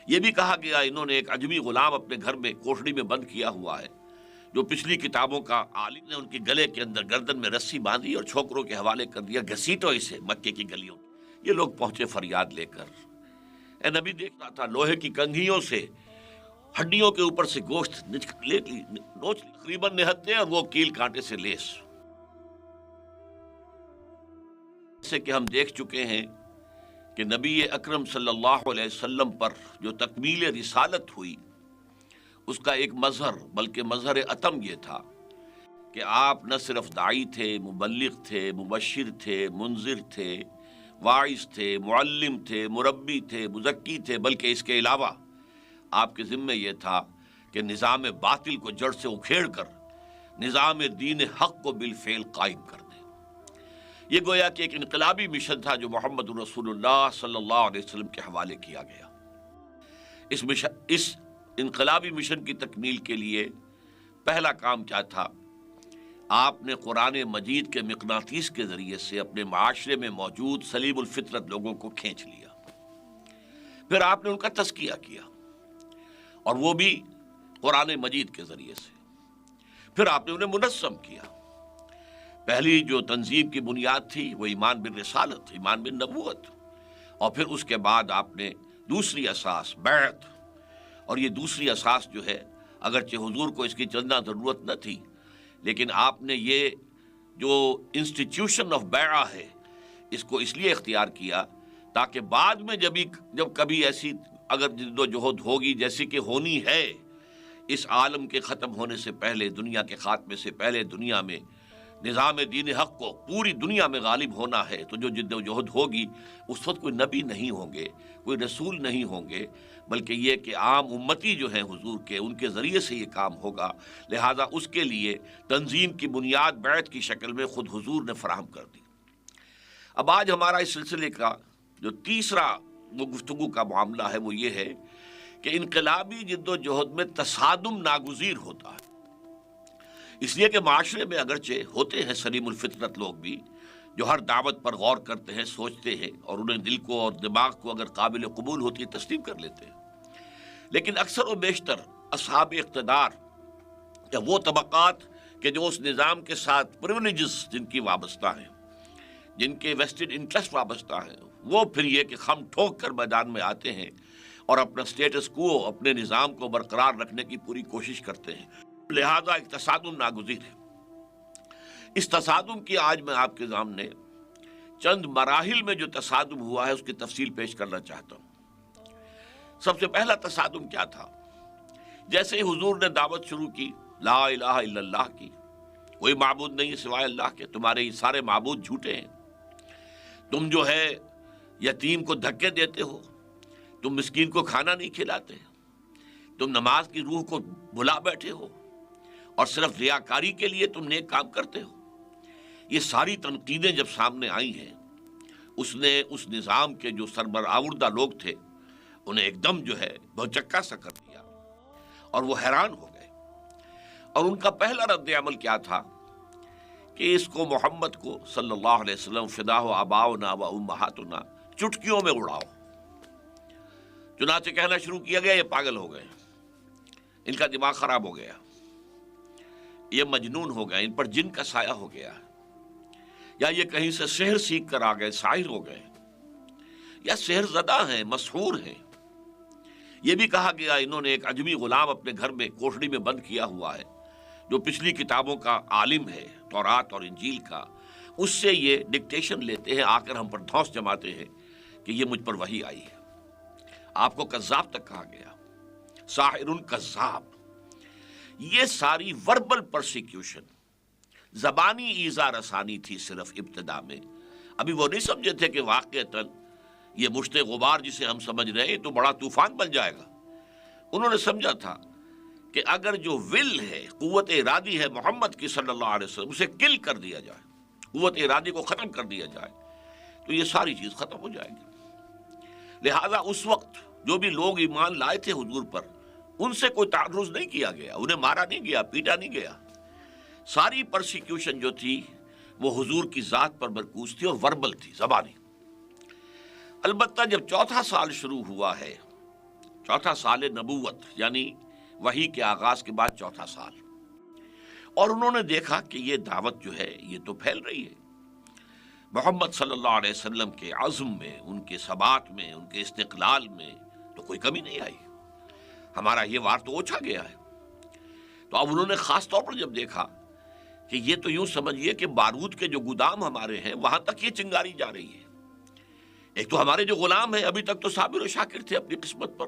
یہ بھی کہا گیا انہوں نے ایک عجمی غلام اپنے گھر میں کوٹڑی میں بند کیا ہوا ہے جو پچھلی کتابوں کا عالم نے ان کے گلے کے اندر گردن میں رسی باندھی اور چھوکروں کے حوالے کر دیا، گھسیٹو اسے مکے کی گلیوں میں۔ یہ لوگ پہنچے فریاد لے کر، اے نبی دیکھ رہا تھا لوہے کی کنگھیوں سے ہڈیوں کے اوپر سے گوشت نوچ تقریباً نہتے اور وہ کیل کانٹے سے لیس، جیسے کہ ہم دیکھ چکے ہیں کہ نبی اکرم صلی اللہ علیہ وسلم پر جو تکمیل رسالت ہوئی اس کا ایک مظہر بلکہ مظہر اتم یہ تھا کہ آپ نہ صرف داعی تھے، مبلغ تھے، مبشر تھے، منذر تھے، واعظ تھے، معلم تھے، مربی تھے، مزکی تھے، بلکہ اس کے علاوہ آپ کے ذمہ یہ تھا کہ نظام باطل کو جڑ سے اکھیڑ کر نظام دین حق کو بالفعل قائم کر دیں۔ یہ گویا کہ ایک انقلابی مشن تھا جو محمد رسول اللہ صلی اللہ علیہ وسلم کے حوالے کیا گیا۔ اس انقلابی مشن کی تکمیل کے لیے پہلا کام کیا تھا؟ آپ نے قرآن مجید کے مقناطیس کے ذریعے سے اپنے معاشرے میں موجود سلیم الفطرت لوگوں کو کھینچ لیا، پھر آپ نے ان کا تزکیہ کیا اور وہ بھی قرآن مجید کے ذریعے سے، پھر آپ نے انہیں منظم کیا۔ پہلی جو تنظیم کی بنیاد تھی وہ ایمان بالرسالت، ایمان بالنبوت، اور پھر اس کے بعد آپ نے دوسری اساس بیعت، اور یہ دوسری اساس جو ہے اگرچہ حضور کو اس کی چندہ ضرورت نہ تھی لیکن آپ نے یہ جو انسٹیٹیوشن آف بیعہ ہے اس کو اس لیے اختیار کیا تاکہ بعد میں جب کبھی ایسی اگر جد و جہد ہوگی جیسی کہ ہونی ہے اس عالم کے ختم ہونے سے پہلے، دنیا کے خاتمے سے پہلے، دنیا میں نظام دین حق کو پوری دنیا میں غالب ہونا ہے، تو جو جد و جہد ہوگی اس وقت کوئی نبی نہیں ہوں گے، کوئی رسول نہیں ہوں گے، بلکہ یہ کہ عام امتی جو ہیں حضور کے، ان کے ذریعے سے یہ کام ہوگا۔ لہذا اس کے لیے تنظیم کی بنیاد بیعت کی شکل میں خود حضور نے فراہم کر دی۔ اب آج ہمارا اس سلسلے کا جو تیسرا وہ گفتگو کا معاملہ ہے وہ یہ ہے کہ انقلابی جد و جہد میں تصادم ناگزیر ہوتا ہے، اس لیے کہ معاشرے میں اگرچہ ہوتے ہیں سلیم الفطرت لوگ بھی جو ہر دعوت پر غور کرتے ہیں، سوچتے ہیں، اور انہیں دل کو اور دماغ کو اگر قابل قبول ہوتی ہے تسلیم کر لیتے ہیں، لیکن اکثر و بیشتر اصحاب اقتدار یا وہ طبقات کہ جو اس نظام کے ساتھ پریولیجز جن کی وابستہ ہیں، جن کے ویسٹڈ انٹرسٹ وابستہ ہیں، وہ پھر یہ کہ خم ٹھوک کر میدان میں آتے ہیں اور اپنا سٹیٹس کو، اپنے نظام کو برقرار رکھنے کی پوری کوشش کرتے ہیں۔ لہذا ایک تصادم ناگزیر ہے۔ اس تصادم کی آج میں آپ کے سامنے چند مراحل میں جو تصادم ہوا ہے اس کی تفصیل پیش کرنا چاہتا ہوں۔ سب سے پہلا تصادم کیا تھا؟ جیسے ہی حضور نے دعوت شروع کی لا الہ الا اللہ کی، کوئی معبود نہیں سوائے اللہ کے، تمہارے یہ سارے معبود جھوٹے ہیں، تم جو ہے یتیم کو دھکے دیتے ہو، تم مسکین کو کھانا نہیں کھلاتے، تم نماز کی روح کو بھلا بیٹھے ہو، اور صرف ریاکاری کے لیے تم نیک کام کرتے ہو۔ یہ ساری تنقیدیں جب سامنے آئی ہیں اس نے اس نظام کے جو سربراوردہ لوگ تھے انہیں ایک دم جو ہے بھوچکا سا کر دیا اور وہ حیران ہو گئے، اور ان کا پہلا رد عمل کیا تھا کہ اس کو محمد کو صلی اللہ علیہ وسلم فداہ آباؤنا و امہاتنا چٹکیوں میں اڑاؤ۔ چنانچہ کہنا شروع کیا گیا یہ پاگل ہو گئے، ان کا دماغ خراب ہو گیا، یہ مجنون ہو گئے، ان پر جن کا سایہ ہو گیا، یا یہ کہیں سے سحر سیکھ کر آ گئے، ساحر ہو گئے، یا سحر زدہ ہیں، مسحور ہیں۔ یہ بھی کہا گیا انہوں نے ایک عجمی غلام اپنے گھر میں کوٹڑی میں بند کیا ہوا ہے جو پچھلی کتابوں کا عالم ہے، تورات اور انجیل کا، اس سے یہ ڈکٹیشن لیتے ہیں، آ کر ہم پر دھوس جماتے ہیں کہ یہ مجھ پر وحی آئی ہے۔ آپ کو کذاب تک کہا گیا، ساحر کذاب۔ یہ ساری وربل پرسیکیوشن، زبانی ایذا رسانی تھی صرف ابتدا میں۔ ابھی وہ نہیں سمجھے تھے کہ واقعتاً یہ مشت غبار جسے ہم سمجھ رہے ہیں تو بڑا طوفان بن جائے گا۔ انہوں نے سمجھا تھا کہ اگر جو ول ہے، قوت ارادی ہے محمد کی صلی اللہ علیہ وسلم، اسے کل کر دیا جائے، قوت ارادی کو ختم کر دیا جائے تو یہ ساری چیز ختم ہو جائے گی۔ لہذا اس وقت جو بھی لوگ ایمان لائے تھے حضور پر، ان سے کوئی تعرض نہیں کیا گیا، انہیں مارا نہیں گیا، پیٹا نہیں گیا۔ ساری پرسیکیوشن جو تھی وہ حضور کی ذات پر مرکوز تھی اور وربل تھی، زبانی۔ البتہ جب چوتھا سال شروع ہوا ہے، چوتھا سال نبوت یعنی وحی کے آغاز کے بعد چوتھا سال، اور انہوں نے دیکھا کہ یہ دعوت جو ہے یہ تو پھیل رہی ہے، محمد صلی اللہ علیہ وسلم کے عزم میں، ان کے ثبات میں، ان کے استقلال میں تو کوئی کمی نہیں آئی، ہمارا یہ وار تو اوچھا گیا ہے۔ تو اب انہوں نے خاص طور پر جب دیکھا کہ یہ تو یوں سمجھیے کہ بارود کے جو گودام ہمارے ہیں وہاں تک یہ چنگاری جا رہی ہے، ایک تو ہمارے جو غلام ہیں ابھی تک تو صابر و شاکر تھے اپنی قسمت پر،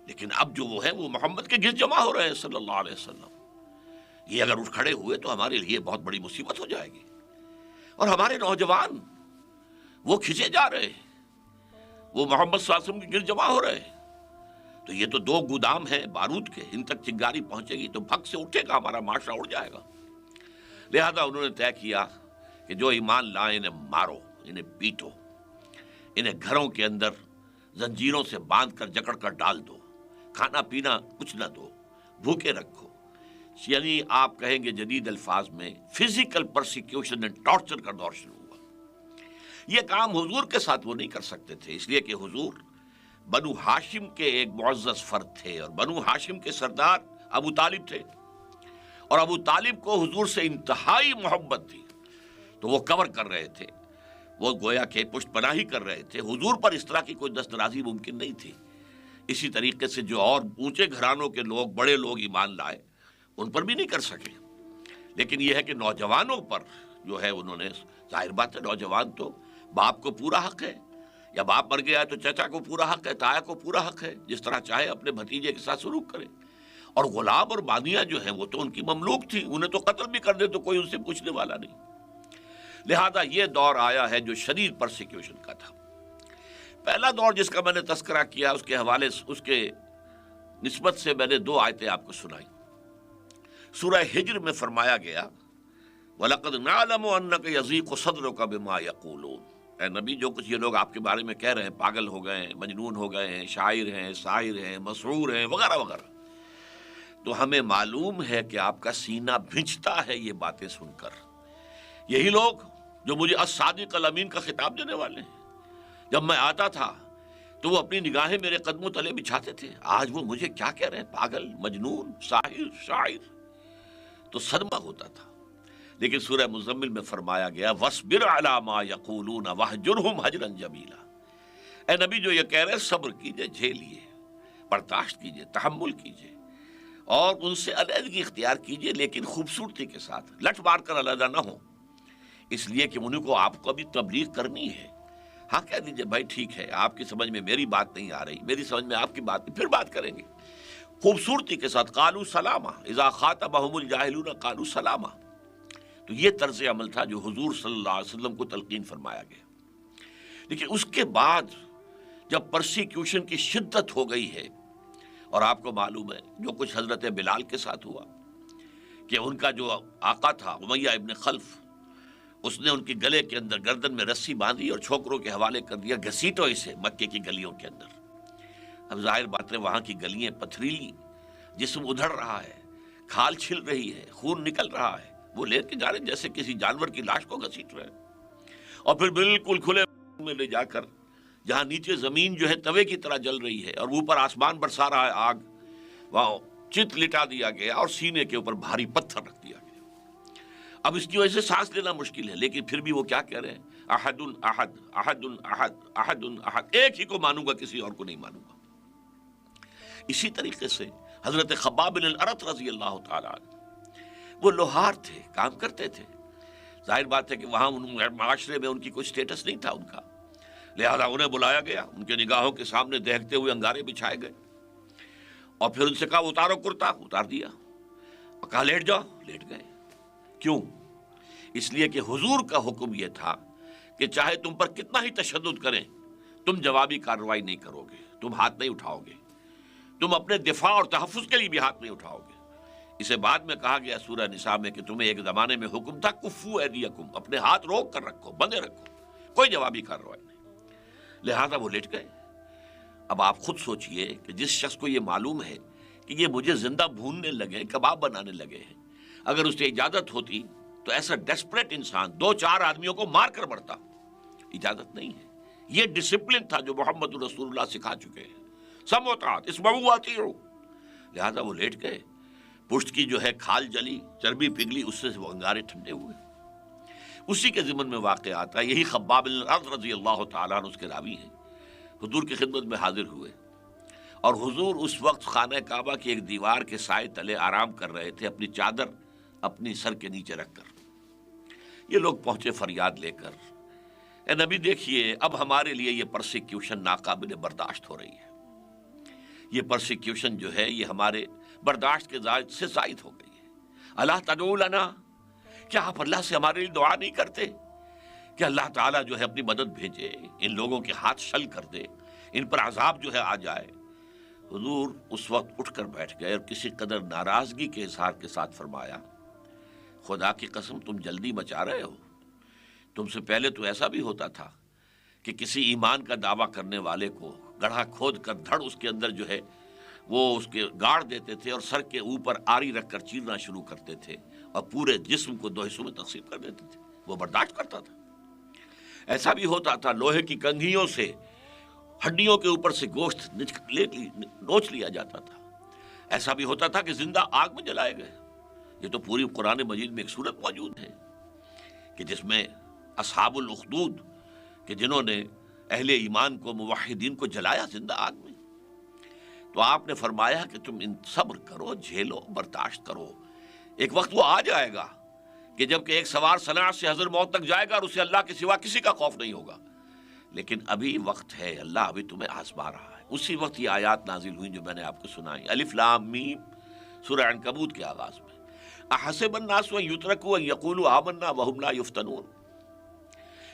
لیکن اب جو وہ ہے وہ محمد کے گرد جمع ہو رہے ہیں صلی اللہ علیہ وسلم، یہ اگر اٹھ کھڑے ہوئے تو ہمارے لیے بہت بڑی مصیبت ہو جائے گی، اور ہمارے نوجوان وہ کھنچے جا رہے ہیں، وہ محمد صلی اللہ علیہ وسلم کے گرد جمع ہو رہے ہیں، تو یہ تو دو گودام ہیں بارود کے، ان تک چنگاری پہنچے گی تو بھگ سے اٹھے گا، ہمارا معاشرہ اڑ جائے گا۔ لہذا انہوں نے طے کیا کہ جو ایمان لائیں انہیں مارو، انہیں پیٹو، انہیں گھروں کے اندر زنجیروں سے باندھ کر جکڑ کر ڈال دو، کھانا پینا کچھ نہ دو، بھوکے رکھو، یعنی آپ کہیں گے جدید الفاظ میں فزیکل پرسیکیوشن اینڈ ٹارچر کا دور شروع ہوا۔ یہ کام حضور کے ساتھ وہ نہیں کر سکتے تھے، اس لیے کہ حضور بنو ہاشم کے ایک معزز فرد تھے، اور بنو ہاشم کے سردار ابو طالب تھے، اور ابو طالب کو حضور سے انتہائی محبت تھی، تو وہ کور کر رہے تھے، وہ گویا کہ پشت پناہی کر رہے تھے، حضور پر اس طرح کی کوئی دست درازی ممکن نہیں تھی۔ اسی طریقے سے جو اور اونچے گھرانوں کے لوگ، بڑے لوگ ایمان لائے، ان پر بھی نہیں کر سکے، لیکن یہ ہے کہ نوجوانوں پر جو ہے انہوں نے، ظاہر بات ہے نوجوان تو باپ کو پورا حق ہے، یا باپ مر گیا ہے تو چچا کو پورا حق ہے، تایا کو پورا حق ہے، جس طرح چاہے اپنے بھتیجے کے ساتھ سلوک کرے، اور غلام اور بانیاں جو ہیں وہ تو ان کی مملوک تھی، انہیں تو قتل بھی کر دے تو کوئی ان سے پوچھنے والا نہیں۔ لہذا یہ دور آیا ہے جو شدید پرسیکیوشن کا تھا۔ پہلا دور جس کا میں نے تذکرہ کیا، اس کے حوالے اس کے نسبت سے میں نے دو آیتیں آپ کو سنائی۔ سورہ ہجر میں فرمایا گیا وَلَقَدْ نَعْلَمُ أَنَّكَ يَضِيقُ صَدْرُكَ بِمَا يَقُولُونَ، اے نبی جو کچھ یہ لوگ آپ کے بارے میں کہہ رہے ہیں، پاگل ہو گئے ہیں، مجنون ہو گئے ہیں، شاعر ہیں، ساحر ہیں، مسحور ہیں، وغیرہ وغیرہ، تو ہمیں معلوم ہے کہ آپ کا سینہ بھنچتا ہے یہ باتیں سن کر۔ یہی لوگ جو مجھے الصادق الامین کا خطاب دینے والے ہیں، جب میں آتا تھا تو وہ اپنی نگاہیں میرے قدموں تلے بچھاتے تھے، آج وہ مجھے کیا کہہ رہے ہیں، پاگل، مجنون، ساحر، شاعر، تو صدمہ ہوتا تھا۔ لیکن سورہ مزمل میں فرمایا گیا وَاصْبِرْ عَلَىٰ مَا يَقُولُونَ وَاهْجُرْهُمْ هَجْرًا جَمِيلًا، اے نبی جو یہ کہہ رہے ہیں صبر کیجئے، جھیلیے، برداشت کیجئے، تحمل کیجئے، اور ان سے علیحدگی اختیار کیجئے، لیکن خوبصورتی کے ساتھ، لٹ مار کر علیحدہ نہ ہو، اس لیے کہ انہیں کو آپ کو ابھی تبلیغ کرنی ہے۔ ہاں کہہ دیجئے بھائی ٹھیک ہے، آپ کی سمجھ میں میری بات نہیں آ رہی، میری سمجھ میں آپ کی بات نہیں، پھر بات کریں گے خوبصورتی کے ساتھ، قالوا سلاما اذا خاطبهم الجاہلون قالوا سلاما۔ تو یہ طرز عمل تھا جو حضور صلی اللہ علیہ وسلم کو تلقین فرمایا گیا۔ لیکن اس کے بعد جب پرسیکیوشن کی شدت ہو گئی ہے، اور آپ کو معلوم ہے جو کچھ حضرت بلال کے ساتھ ہوا کہ ان کا جو آقا تھا امیہ ابن خلف، اس نے ان کے گلے کے اندر گردن میں رسی باندھی اور چھوکروں کے حوالے کر دیا، گھسیٹو اسے مکے کی گلیوں کے اندر۔ اب ظاہر بات ہے وہاں کی گلیاں پتھریلی، جسم ادھڑ رہا ہے، کھال چھل رہی ہے، خون نکل رہا ہے، وہ لے کے جا رہے جیسے کسی جانور کی لاش کو گھسیٹ رہے ہیں، اور پھر بالکل کھلے میں لے جا کر جہاں نیچے زمین جو ہے توے کی طرح جل رہی ہے اور اوپر آسمان برسا رہا ہے آگ، وہاں چت لٹا دیا گیا اور سینے کے اوپر بھاری پتھر رکھ دیا گیا۔ اب اس کی وجہ سے سانس لینا مشکل ہے، لیکن پھر بھی وہ کیا کہہ رہے ہیں، احد احد احد احد احد احد، ایک ہی کو مانوں گا، کسی اور کو نہیں مانوں گا۔ اسی طریقے سے حضرت خباب بن الارت رضی اللہ تعالیٰ عنہ، وہ لوہار تھے، کام کرتے تھے، ظاہر بات ہے کہ وہاں معاشرے میں ان کی کوئی سٹیٹس نہیں تھا ان کا، لہذا انہیں بلایا گیا، ان کے نگاہوں کے سامنے دیکھتے ہوئے انگارے بچھائے گئے، اور پھر ان سے کہا اتارو کرتا، اتار دیا، اور کہا لیٹ جاؤ، لیٹ گئے۔ کیوں؟ اس لیے کہ حضور کا حکم یہ تھا کہ چاہے تم پر کتنا ہی تشدد کریں، تم جوابی کارروائی نہیں کرو گے، تم ہاتھ نہیں اٹھاؤ گے، تم اپنے دفاع اور تحفظ کے لیے بھی ہاتھ نہیں اٹھاؤ گے۔ اسے بعد میں کہا گیا سورہ نساء میں کہ تمہیں ایک زمانے میں حکم تھا کفو ایدیکم، اپنے ہاتھ روک کر رکھو، بندے رکھو، کوئی جوابی کارروائی نہیں، لہذا وہ لیٹ گئے۔ اب آپ خود سوچئے کہ جس شخص کو یہ معلوم ہے کہ یہ مجھے زندہ بھوننے لگے، کباب بنانے لگے ہیں، اگر اس سے اجازت ہوتی تو ایسا ڈیسپریٹ انسان 2-4 آدمیوں کو مار کر مرتا، اجازت نہیں ہے۔ یہ ڈسپلن تھا جو محمد رسول اللہ سکھا چکے ہیں سمعوا طاعت اسمعوا واطیعوا، لہذا وہ لیٹ گئے، پشت کی جو ہے کھال جلی، چربی پگھلی، اس سے وہ انگارے ٹھنڈے ہوئے۔ اسی کے ضمن میں واقع آتا ہے، یہی خباب بن الارض رضی اللہ تعالیٰ عنہ اس کے راوی ہیں، حضور کی خدمت میں حاضر ہوئے، اور حضور اس وقت خانہ کعبہ کی ایک دیوار کے سائے تلے آرام کر رہے تھے، اپنی چادر اپنی سر کے نیچے رکھ کر۔ یہ لوگ پہنچے فریاد لے کر، اے نبی دیکھیے اب ہمارے لیے یہ پرسیکیوشن ناقابل برداشت ہو رہی ہے، یہ پرسیکیوشن جو ہے یہ ہمارے برداشت کے سے زائد ہو گئی ہے۔ اللہ تدعو لنا، کیا آپ اللہ سے ہمارے لیے دعا نہیں کرتے کہ اللہ تعالیٰ جو ہے اپنی مدد بھیجے، ان لوگوں کے ہاتھ شل کر دے، ان پر عذاب جو ہے آ جائے؟ حضور اس وقت اٹھ کر بیٹھ گئے اور کسی قدر ناراضگی کے اظہار کے ساتھ فرمایا، خدا کی قسم تم جلدی مچا رہے ہو، تم سے پہلے تو ایسا بھی ہوتا تھا کہ کسی ایمان کا دعویٰ کرنے والے کو گڑھا کھود کر دھڑ اس کے اندر جو ہے وہ اس کے گاڑ دیتے تھے اور سر کے اوپر آری رکھ کر چیرنا شروع کرتے تھے اور پورے جسم کو دو حصوں میں تقسیم کر دیتے تھے، وہ برداشت کرتا تھا۔ ایسا بھی ہوتا تھا لوہے کی کنگھیوں سے ہڈیوں کے اوپر سے گوشت نوچ لیا جاتا تھا، ایسا بھی ہوتا تھا کہ زندہ آگ میں جلائے گئے۔ یہ تو پوری قرآن مجید میں ایک صورت موجود ہے کہ جس میں اصحاب الاخدود کہ جنہوں نے اہل ایمان کو، موحدین کو جلایا زندہ آگ میں، تو آپ نے فرمایا کہ تم ان صبر کرو، جھیلو، برداشت کرو، ایک وقت وہ آ جائے گا کہ جب کہ ایک سوار صنعت سے حضر موت تک جائے گا اور اسے اللہ کے سوا کسی کا خوف نہیں ہوگا، لیکن ابھی وقت ہے، اللہ ابھی تمہیں آزما رہا ہے۔ اسی وقت یہ آیات نازل ہوئی جو میں نے آپ کو سنائی، الف لام میم، سورہ عنکبوت کے آغاز میں، احسب الناس ان یترکوا ان یقولوا آمنا وهم لا یفتنون،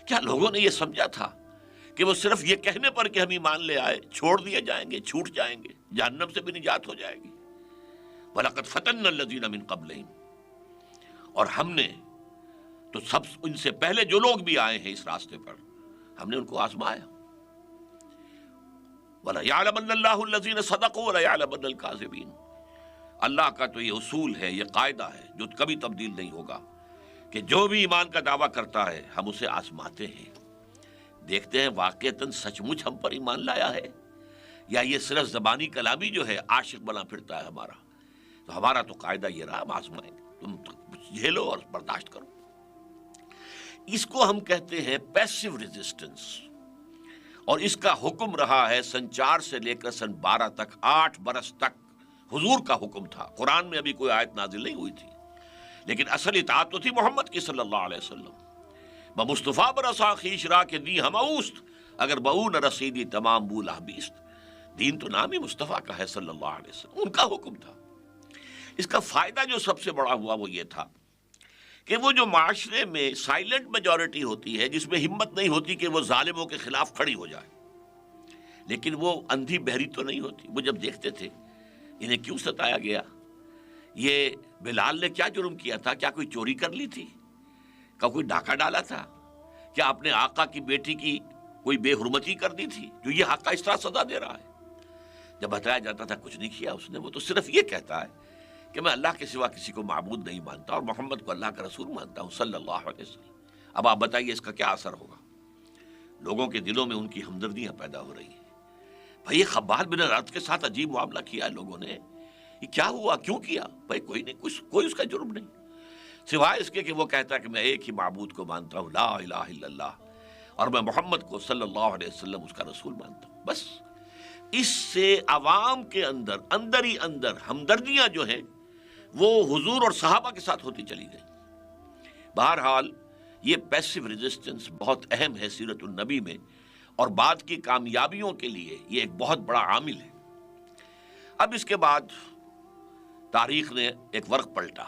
کیا لوگوں نے یہ سمجھا تھا کہ وہ صرف یہ کہنے پر کہ ہم ایمان لے آئے چھوڑ دیے جائیں گے، چھوٹ جائیں گے، جہنم سے بھی نجات ہو جائے گی؟ وَلَقَدْ فَتَنَّا الَّذِينَ مِن قَبْلِهِمْ، اور ہم نے تو سب ان سے پہلے جو لوگ بھی آئے ہیں اس راستے پر ہم نے ان کو آزمایا۔ وَلَيَعْلَمَنَّ اللَّهُ الَّذِينَ صَدَقُوا وَلَيَعْلَمَنَّ الْكَاذِبِينَ، اللہ کا تو یہ اصول ہے، یہ قاعدہ ہے جو کبھی تبدیل نہیں ہوگا کہ جو بھی ایمان کا دعویٰ کرتا ہے ہم اسے آزماتے ہیں، دیکھتے ہیں واقعتاً سچ مچ ہم پر ایمان لایا ہے یا یہ صرف زبانی کلامی جو ہے عاشق بنا پھرتا ہے ہمارا۔ تو ہمارا تو قاعدہ یہ رہا، ہم آزمائیں گے، تم جھیلو اور برداشت کرو۔ اس کو ہم کہتے ہیں پیسو ریزسٹنس، اور اس کا حکم رہا ہے سن 4 سے لے کر سن 12 تک، 8 برس تک حضور کا حکم تھا۔ قرآن میں ابھی کوئی آیت نازل نہیں ہوئی تھی، لیکن اصل اطاعت تو تھی محمد کی صلی اللہ علیہ وسلم۔ بمصطفیٰ برسا خیش را کے دی ہم اوست، اگر بہو نہ رسیدی تمام بولا بیست، دین تو نام ہی مصطفیٰ کا ہے صلی اللہ علیہ وسلم، ان کا حکم تھا۔ اس کا فائدہ جو سب سے بڑا ہوا وہ یہ تھا کہ وہ جو معاشرے میں سائلنٹ میجورٹی ہوتی ہے، جس میں ہمت نہیں ہوتی کہ وہ ظالموں کے خلاف کھڑی ہو جائے، لیکن وہ اندھی بہری تو نہیں ہوتی، وہ جب دیکھتے تھے انہیں کیوں ستایا گیا، یہ بلال نے کیا جرم کیا تھا، کیا کوئی چوری کر لی تھی، کیا کوئی ڈاکہ ڈالا تھا، کیا اپنے آقا کی بیٹی کی کوئی بے حرمتی کر دی تھی جو یہ آقا اس طرح سزا دے رہا ہے؟ جب بتایا جاتا تھا کچھ نہیں کیا اس نے، وہ تو صرف یہ کہتا ہے کہ میں اللہ کے سوا کسی کو معبود نہیں مانتا اور محمد کو اللہ کا رسول مانتا ہوں صلی اللہ علیہ وسلم۔ اب آپ بتائیے اس کا کیا اثر ہوگا؟ لوگوں کے دلوں میں ان کی ہمدردیاں پیدا ہو رہی ہیں۔ بھائی یہ خباب بن الارت کے ساتھ عجیب معاملہ کیا ہے لوگوں نے، یہ کیا ہوا، کیوں کیا؟ بھائی کوئی نہیں، کوئی اس کا جرم نہیں، سوائے اس کے کہ وہ کہتا ہے کہ میں ایک ہی معبود کو مانتا ہوں، لا الہ الا اللہ، اور میں محمد کو صلی اللہ علیہ وسلم اس کا رسول مانتا ہوں۔ بس اس سے عوام کے اندر ہی اندر ہمدردیاں جو ہیں وہ حضور اور صحابہ کے ساتھ ہوتی چلی گئی۔ بہرحال یہ پیسو ریزسٹنس بہت اہم ہے سیرت النبی میں، اور بعد کی کامیابیوں کے لیے یہ ایک بہت بڑا عامل ہے۔ اب اس کے بعد تاریخ نے ایک ورق پلٹا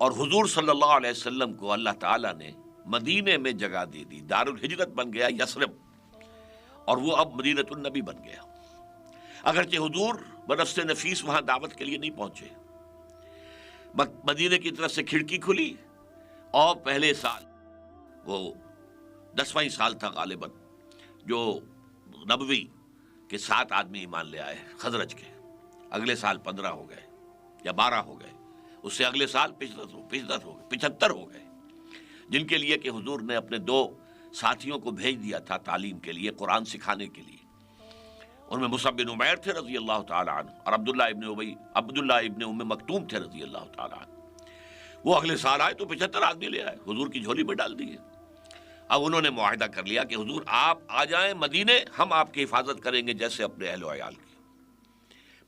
اور حضور صلی اللہ علیہ وسلم کو اللہ تعالیٰ نے مدینے میں جگہ دے دی، دار الہجرت بن گیا یثرب، اور وہ اب مدینۃ النبی بن گیا۔ اگرچہ حضور بنفس نفیس وہاں دعوت کے لیے نہیں پہنچے، مدینے کی طرف سے کھڑکی کھلی اور پہلے سال، وہ 10واں سال تھا غالباً، جو نبوی کے 7 آدمی ایمان لے آئے خزرج کے، اگلے سال 15 ہو گئے یا 12 ہو گئے، اس سے اگلے سال 75 ہو گئے، جن کے لیے کہ حضور نے اپنے 2 ساتھیوں کو بھیج دیا تھا تعلیم کے لیے، قرآن سکھانے کے لیے۔ ان میں مصعب بن عمیر تھے رضی اللہ تعالی عنہ، اور عبداللہ ابن ام مکتوم تھے رضی اللہ تعالی عنہ۔ وہ اگلے سال آئے تو 75 آدمی لے آئے، حضور کی جھولی میں ڈال دیے۔ اب انہوں نے معاہدہ کر لیا کہ حضور آپ آ جائیں مدینے، ہم آپ کی حفاظت کریں گے جیسے اپنے اہل و عیال کی۔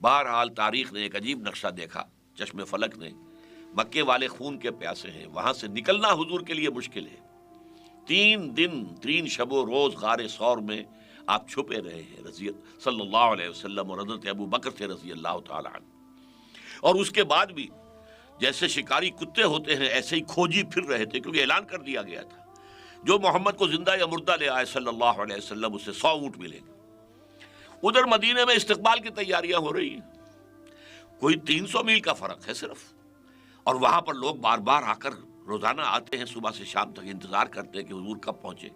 بہرحال تاریخ نے ایک عجیب نقشہ دیکھا، چشم فلک نے، مکے والے خون کے پیاسے ہیں، وہاں سے نکلنا حضور کے لیے مشکل ہے۔ 3 دن 3 شب و روز غار ثور میں آپ چھپے رہے ہیں صلی اللہ علیہ وسلم، اور حضرت ابو بکر تھے رضی اللہ تعالی عنہ، اور اس کے بعد بھی جیسے شکاری کتے ہوتے ہیں ایسے ہی کھوجی پھر رہے تھے، کیونکہ اعلان کر دیا گیا تھا جو محمد کو زندہ یا مردہ لے آئے صلی اللہ علیہ وسلم اسے 100 اونٹ ملیں گے۔ ادھر مدینے میں استقبال کی تیاریاں ہو رہی ہیں، کوئی 300 میل کا فرق ہے صرف، اور وہاں پر لوگ بار بار آ کر روزانہ آتے ہیں، صبح سے شام تک انتظار کرتے ہیں کہ حضور کب پہنچے۔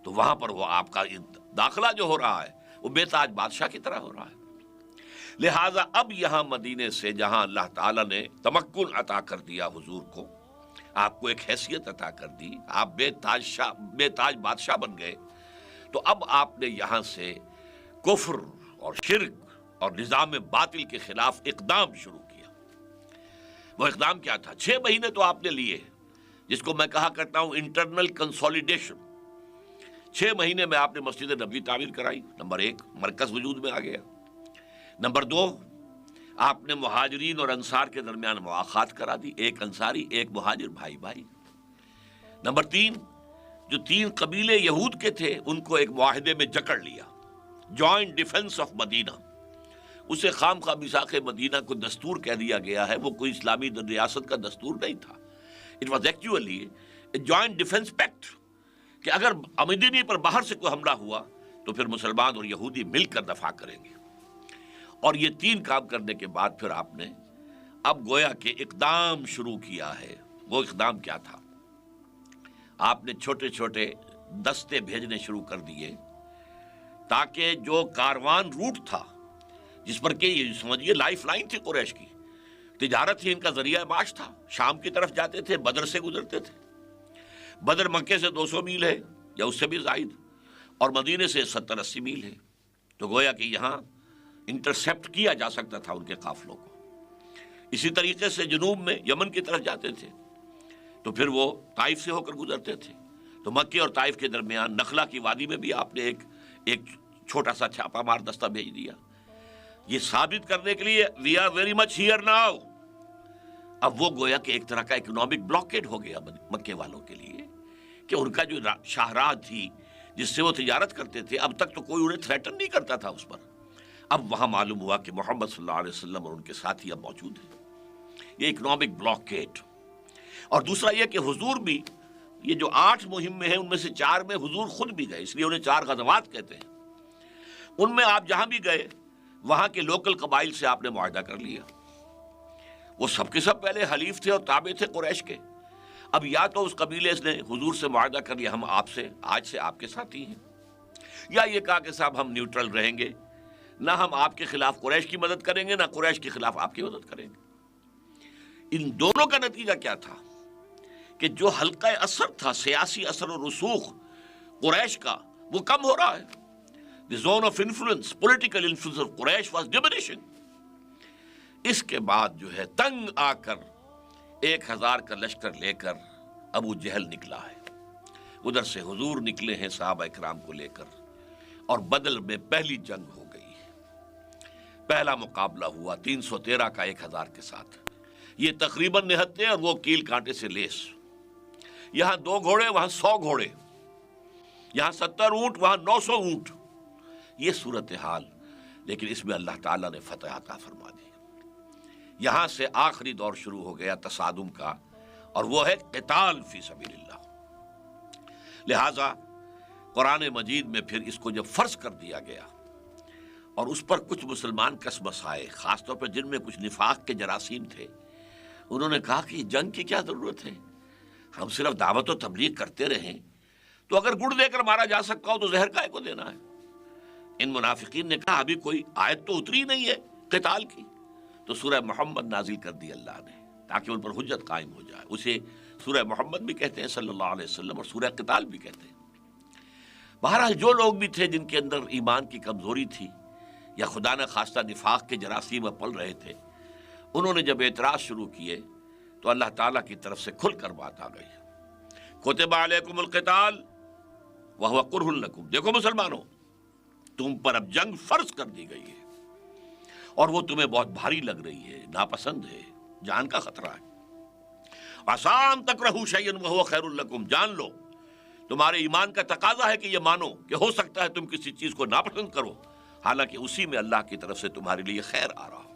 تو وہاں پر وہ آپ کا داخلہ جو ہو رہا ہے وہ بے تاج بادشاہ کی طرح ہو رہا ہے۔ لہٰذا اب یہاں مدینے سے جہاں اللہ تعالیٰ نے تمکن عطا کر دیا حضور کو، آپ کو ایک حیثیت عطا کر دی، آپ بے تاج بادشاہ بن گئے، تو اب آپ نے یہاں سے کفر اور شرک اور نظام باطل کے خلاف اقدام شروع کیا۔ وہ اقدام کیا تھا؟ 6 مہینے تو آپ نے لیے، جس کو میں کہا کرتا ہوں انٹرنل کنسولیڈیشن۔ 6 مہینے میں آپ نے مسجد نبوی تعمیر کرائی، نمبر 1، مرکز وجود میں آ گیا۔ نمبر 2، آپ نے مہاجرین اور انصار کے درمیان مواخات کرا دی، ایک انصاری ایک مہاجر، بھائی بھائی۔ نمبر 3، جو 3 قبیلے یہود کے تھے ان کو ایک معاہدے میں جکڑ لیا، جوائنٹ ڈیفنس آف مدینہ۔ اسے خام خواہ میثاق مدینہ کو دستور کہہ دیا گیا ہے، وہ کوئی اسلامی ریاست کا دستور نہیں تھا۔ It was actually a joint defence packet, کہ اگر مدینے پر باہر سے کوئی حملہ ہوا تو پھر مسلمان اور یہودی مل کر دفاع کریں گے۔ اور یہ 3 کام کرنے کے بعد پھر آپ نے اب گویا کہ اقدام شروع کیا ہے۔ وہ اقدام کیا تھا؟ آپ نے چھوٹے چھوٹے دستے بھیجنے شروع کر دیے، تاکہ جو کاروان روٹ تھا، جس پر کہ یہ سمجھیے لائف لائن تھی قریش کی، تجارت ہی ان کا ذریعہ معاش تھا، شام کی طرف جاتے تھے، بدر سے گزرتے تھے۔ بدر مکے سے 200 میل ہے یا اس سے بھی زائد، اور مدینے سے 70-80 میل ہے، تو گویا کہ یہاں انٹرسیپٹ کیا جا سکتا تھا ان کے قافلوں کو۔ اسی طریقے سے جنوب میں یمن کی طرف جاتے تھے تو پھر وہ طائف سے ہو کر گزرتے تھے، تو مکے اور طائف کے درمیان نخلا کی وادی میں بھی آپ نے ایک چھوٹا سا چھاپا مار دستہ بھیج دیا، یہ ثابت کرنے کے لیے we are very much here now. اب وہ گویا کہ ایک طرح کا اکنامک بلاکیڈ ہو گیا مکے والوں کے لیے، کہ ان کا جو شاہراہ تھی جس سے وہ تجارت کرتے تھے، اب تک تو کوئی انہیں تھریٹن نہیں کرتا تھا اس پر، اب وہاں معلوم ہوا کہ محمد صلی اللہ علیہ وسلم اور ان کے ساتھی اب موجود ہیں، یہ اکنامک بلاکیڈ۔ اور دوسرا یہ کہ حضور بھی، یہ جو 8 مہمیں ہیں ان میں سے 4 میں حضور خود بھی گئے، اس لیے انہیں 4 غزوات کہتے ہیں۔ ان میں آپ جہاں بھی گئے وہاں کے لوکل قبائل سے آپ نے معاہدہ کر لیا، وہ سب کے سب پہلے حلیف تھے اور تابع تھے قریش کے، اب یا تو اس قبیلے نے حضور سے معاہدہ کر لیا ہم آپ سے آج سے آپ کے ساتھی ہیں، یا یہ کہا کہ صاحب ہم نیوٹرل رہیں گے، نہ ہم آپ کے خلاف قریش کی مدد کریں گے، نہ قریش کے خلاف آپ کی مدد کریں گے۔ ان دونوں کا نتیجہ کیا تھا کہ جو حلقہ اثر تھا، سیاسی اثر و رسوخ قریش کا، وہ کم ہو رہا ہے۔ The zone of influence, political influence of Quraysh was diminishing۔ اس کے بعد جو ہے تنگ آ کر 1000 کا لشکر لے کر ابو جہل نکلا ہے، ادھر سے حضور نکلے ہیں صحابہ اکرام کو لے کر، اور بدر میں پہلی جنگ ہو گئی ہے۔ پہلا مقابلہ ہوا 313 کا 1000 کے ساتھ، یہ تقریباً نہتے اور وہ کیل کانٹے سے لیس، یہاں 2 گھوڑے وہاں 100 گھوڑے، یہاں 70 اونٹ وہاں 900 اونٹ، یہ صورتحال، لیکن اس میں اللہ تعالیٰ نے فتح عطا فرما دی۔ یہاں سے آخری دور شروع ہو گیا تصادم کا، اور وہ ہے قتال فی سبیل اللہ۔ لہٰذا قرآن مجید میں پھر اس کو جب فرض کر دیا گیا اور اس پر کچھ مسلمان کسمس آئے، خاص طور پر جن میں کچھ نفاق کے جراثیم تھے، انہوں نے کہا کہ جنگ کی کیا ضرورت ہے، ہم صرف دعوت و تبلیغ کرتے رہیں، تو اگر گڑ دے کر مارا جا سکتا ہو تو زہر کائے کو دینا ہے۔ ان منافقین نے کہا ابھی کوئی آیت تو اتری نہیں ہے قتال کی، تو سورہ محمد نازل کر دی اللہ نے تاکہ ان پر حجت قائم ہو جائے، اسے سورہ محمد بھی کہتے ہیں صلی اللہ علیہ وسلم، اور سورہ قتال بھی کہتے ہیں۔ بہرحال جو لوگ بھی تھے جن کے اندر ایمان کی کمزوری تھی، یا خدا نہ خواستہ نفاق کے جراثیم میں پل رہے تھے، انہوں نے جب اعتراض شروع کیے تو اللہ تعالیٰ کی طرف سے کھل کر بات آ گئی، کتب علیکم القتال وہو کرہ لکم، دیکھو مسلمانوں، تم پر اب جنگ فرض کر دی گئی ہے اور وہ تمہیں بہت بھاری لگ رہی ہے، ناپسند ہے، جان کا خطرہ ہے۔ عسیٰ ان تکرہوا شیئا وہو خیر لکم، جان لو تمہارے ایمان کا تقاضا ہے کہ یہ مانو کہ ہو سکتا ہے تم کسی چیز کو ناپسند کرو، حالانکہ اسی میں اللہ کی طرف سے تمہارے لیے خیر آ رہا ہو۔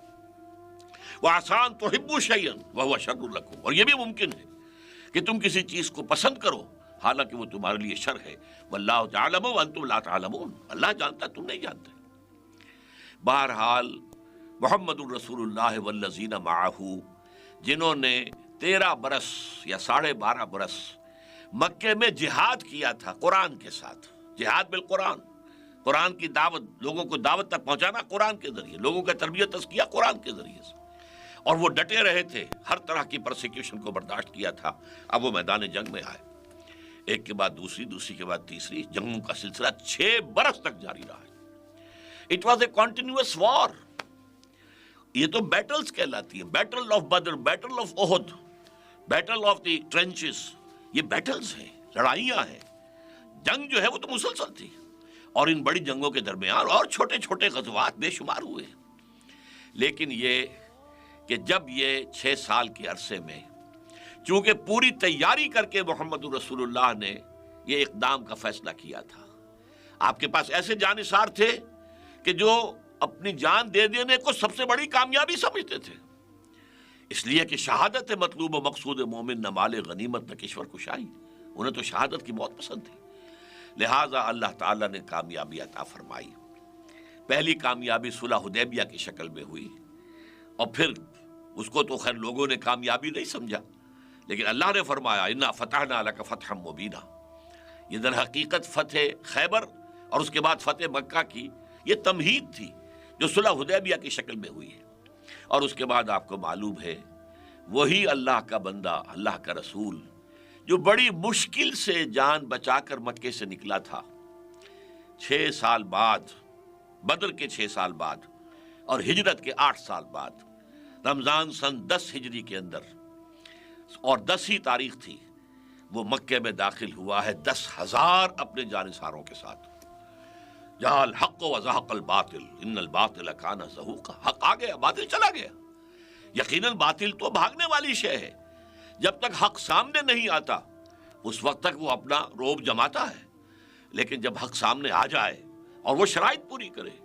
وعسیٰ ان تحبوا شیئا وہو شر لکم، اور یہ بھی ممکن ہے کہ تم کسی چیز کو پسند کرو حالانکہ وہ تمہارے لیے شر ہے۔ واللہ یعلم وانتم لا تعلمون، اللہ جانتا تم نہیں جانتے۔ بہرحال محمد الرسول اللہ والذین معہ، جنہوں نے 13 برس یا 12.5 برس مکے میں جہاد کیا تھا قرآن کے ساتھ، جہاد بالقرآن، قرآن کی دعوت، لوگوں کو دعوت تک پہنچانا قرآن کے ذریعے، لوگوں کا تربیت تزکیہ قرآن کے ذریعے سے، اور وہ ڈٹے رہے تھے، ہر طرح کی پرسیکیوشن کو برداشت کیا تھا۔ اب وہ میدان جنگ میں آئے، ایک کے بعد دوسری، دوسری کے بعد تیسری، جنگوں کا سلسلہ 6 برس تک جاری رہا۔ It was a continuous war. یہ تو بیٹلز کہلاتی ہیں، battle of Badr, battle of Uhud, battle of the trenches, یہ بیٹلز ہیں، لڑائیاں ہیں۔ جنگ جو ہے وہ تو مسلسل تھی، اور ان بڑی جنگوں کے درمیان اور چھوٹے چھوٹے غزوات بے شمار ہوئے، لیکن یہ کہ جب یہ 6 سال کے عرصے میں چونکہ پوری تیاری کر کے محمد رسول اللہ نے یہ اقدام کا فیصلہ کیا تھا، آپ کے پاس ایسے جانثار تھے کہ جو اپنی جان دے دینے کو سب سے بڑی کامیابی سمجھتے تھے، اس لیے کہ شہادت مطلوب و مقصود مومن نہ مال غنیمت نہ کشور کشائی، انہیں تو شہادت کی موت پسند تھی، لہٰذا اللہ تعالیٰ نے کامیابی عطا فرمائی۔ پہلی کامیابی صلح حدیبیہ کی شکل میں ہوئی، اور پھر اس کو تو خیر لوگوں نے کامیابی نہیں سمجھا، لیکن اللہ نے فرمایا انا فتحنا لک فتحا مبینا، یہ در حقیقت فتح خیبر اور اس کے بعد فتح مکہ کی یہ تمہید تھی جو صلح حدیبیہ کی شکل میں ہوئی ہے۔ اور اس کے بعد آپ کو معلوم ہے وہی اللہ کا بندہ، اللہ کا رسول جو بڑی مشکل سے جان بچا کر مکے سے نکلا تھا، 6 سال بعد، بدر کے 6 سال بعد اور ہجرت کے 8 سال بعد، رمضان سن 10 ہجری کے اندر، اور 10 ہی تاریخ تھی، وہ مکے میں داخل ہوا ہے 10,000 اپنے جانثاروں کے ساتھ۔ جاء الحق وزهق الباطل ان الباطل کان زہوقا، حق آ گیا، باطل چلا گیا۔ یقیناً باطل تو بھاگنے والی شے ہے، جب تک حق سامنے نہیں آتا اس وقت تک وہ اپنا روب جماتا ہے، لیکن جب حق سامنے آ جائے اور وہ شرائط پوری کرے،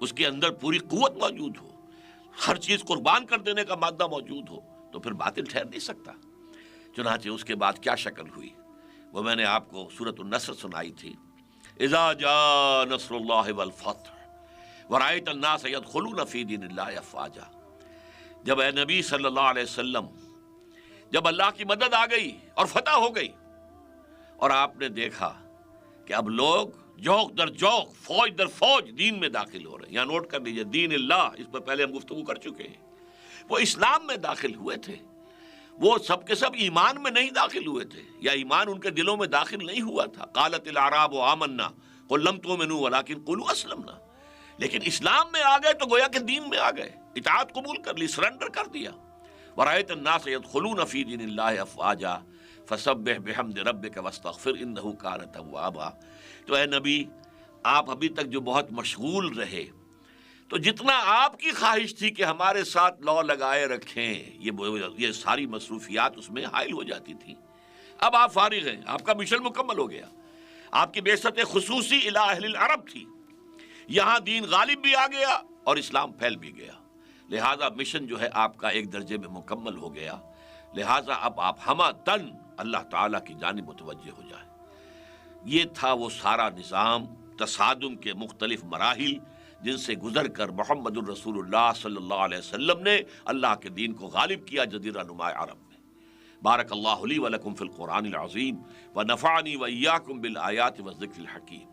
اس کے اندر پوری قوت موجود ہو، ہر چیز قربان کر دینے کا مادہ موجود ہو، تو پھر باطل ٹھہر نہیں سکتا۔ چنانچہ اس کے بعد کیا شکل ہوئی وہ میں نے آپ کو سورۃ النصر سنائی تھی، اذا جاء نصر اللہ والفتح ورأیت الناس يدخلون فی دین اللہ افواجا، جب اے نبی صلی اللہ علیہ وسلم، جب اللہ کی مدد آ گئی اور فتح ہو گئی، اور آپ نے دیکھا کہ اب لوگ جوق در جوق، فوج در فوج دین میں داخل ہو رہے ہیں۔ یہاں نوٹ کر لیجئے، دین اللہ، اس پر پہلے ہم گفتگو کر چکے ہیں، وہ اسلام میں داخل ہوئے تھے، وہ سب کے سب ایمان میں نہیں داخل ہوئے تھے، یا ایمان ان کے دلوں میں داخل نہیں ہوا تھا۔ قالت الاعراب آمنا قل لم تؤمنوا ولکن قولوا اسلمنا، لیکن اسلام میں آ گئے تو گویا کہ دین میں آ گئے، اطاعت قبول کر لی، سرنڈر کر دیا۔ ورأیت الناس يدخلون فی دین اللہ افواجا فسبح بحمد ربک واستغفر انہ کان توابا۔ تو اے نبی، آپ ابھی تک جو بہت مشغول رہے، تو جتنا آپ کی خواہش تھی کہ ہمارے ساتھ لو لگائے رکھیں، یہ ساری مصروفیات اس میں حائل ہو جاتی تھی۔ اب آپ فارغ ہیں، آپ کا مشن مکمل ہو گیا، آپ کی بعثت خصوصی الی اہل العرب تھی، یہاں دین غالب بھی آ گیا اور اسلام پھیل بھی گیا، لہٰذا مشن جو ہے آپ کا ایک درجے میں مکمل ہو گیا، لہٰذا اب آپ ہمہ تن اللہ تعالیٰ کی جانب متوجہ ہو جائیں۔ یہ تھا وہ سارا نظام، تصادم کے مختلف مراحل جن سے گزر کر محمد الرسول اللہ صلی اللہ علیہ وسلم نے اللہ کے دین کو غالب کیا جزیرہ نما عرب میں۔ بارک اللہ لی ولکم فی القرآن العظیم ونفعنی وإیاکم بالآیات والذکر الحکیم۔